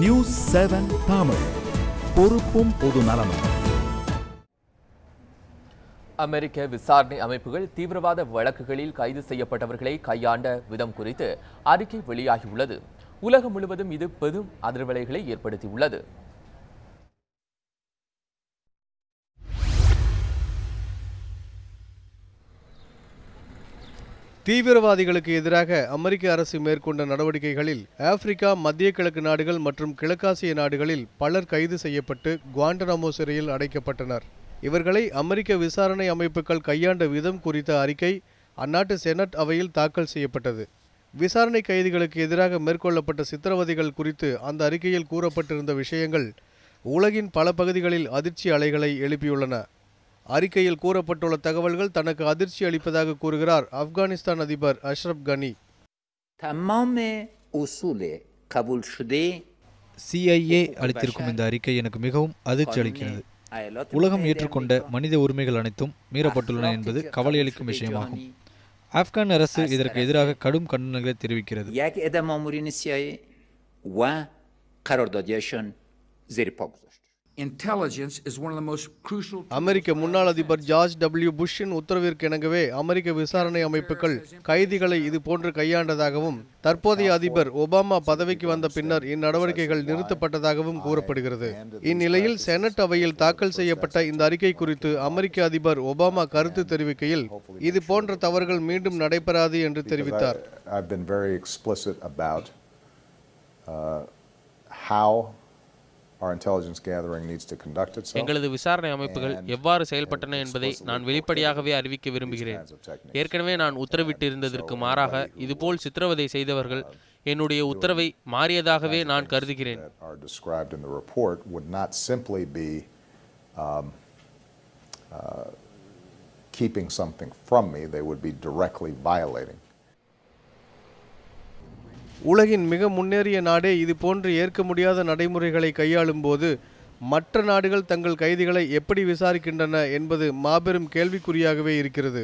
News 7 Tamil, பொறுப்பும் பொது நலமும். அமெரிக்க விசாரணை அமைப்புகள் தீவிரவாத வழக்குகளில் கைது செய்யப்பட்டவர்களை கையாண்ட விதம் குறித்து அறிக்கை வெளியாகியுள்ளது. உலகம் முழுவதும் இது பெரும் அதிர்வலைகளை ஏற்படுத்தியுள்ளது. தீவிரவாதிகளுக்கு எதிராக அமெரிக்க அரசு மேற்கொண்ட நடவடிக்கைகளில் ஆப்பிரிக்கா, மத்திய கிழக்கு நாடுகள் மற்றும் கிழக்காசிய நாடுகளில் பலர் கைது செய்யப்பட்டு குவாண்டனாமோ சிறையில் அடைக்கப்பட்டனர். இவர்களை அமெரிக்க விசாரணை அமைப்புகள் கையாண்ட விதம் குறித்த அறிக்கை அந்நாட்டு செனட் அவையில் தாக்கல் செய்யப்பட்டது. விசாரணை கைதிகளுக்கு எதிராக மேற்கொள்ளப்பட்ட சித்திரவதைகள் குறித்து அந்த அறிக்கையில் கூறப்பட்டிருந்த விஷயங்கள் உலகின் பல பகுதிகளில் அதிர்ச்சி அலைகளை எழுப்பியுள்ளன. அறிக்கையில் கூறப்பட்டுள்ள தகவல்கள் தனக்கு அதிர்ச்சி அளிப்பதாக கூறுகிறார் ஆப்கானிஸ்தான் அதிபர் அஷ்ரப் கனி. CIA அளித்திருக்கும் இந்த அறிக்கை எனக்கு மிகவும் அதிர்ச்சி அளிக்கிறது. உலகம் ஏற்றுக்கொண்ட மனித உரிமைகள் அனைத்தும் மீறப்பட்டுள்ளன என்பது கவலையளிக்கும் விஷயமாகும். ஆப்கான் அரசு இதற்கு எதிராக கடும் கண்டனங்களை தெரிவிக்கிறது. அமெரிக்க முன்னாள் அதிபர் ஜார்ஜ் W. புஷ்ஷின் உத்தரவிற்கிணங்கவே அமெரிக்க விசாரணை அமைப்புகள் கைதிகளை இதுபோன்று கையாண்டதாகவும் தற்போதைய அதிபர் ஒபாமா பதவிக்கு வந்த பின்னர் இந்நடவடிக்கைகள் நிறுத்தப்பட்டதாகவும் கூறப்படுகிறது. இந்நிலையில் செனட் அவையில் தாக்கல் செய்யப்பட்ட இந்த அறிக்கை குறித்து அமெரிக்க அதிபர் ஒபாமா கருத்து தெரிவிக்கையில் இது போன்ற தவறுகள் மீண்டும் நடைபெறாது என்று தெரிவித்தார். எங்களது விசாரணை அமைப்புகள் எவ்வாறு செயல்பட்டன என்பதை நான் வெளிப்படையாகவே அறிவிக்க விரும்புகிறேன். ஏற்கனவே நான் உத்தரவிட்டிருந்ததற்கு மாறாக இதுபோல் சித்திரவதை செய்தவர்கள் என்னுடைய உத்தரவை மாறியதாகவே நான் கருதுகிறேன். உலகின் மிக முன்னேறிய நாடே இதுபோன்று ஏற்க முடியாத நடைமுறைகளை கையாளும் போது மற்ற நாடுகள் தங்கள் கைதிகளை எப்படி விசாரிக்கின்றன என்பது மாபெரும் கேள்விக்குறியாகவே இருக்கிறது.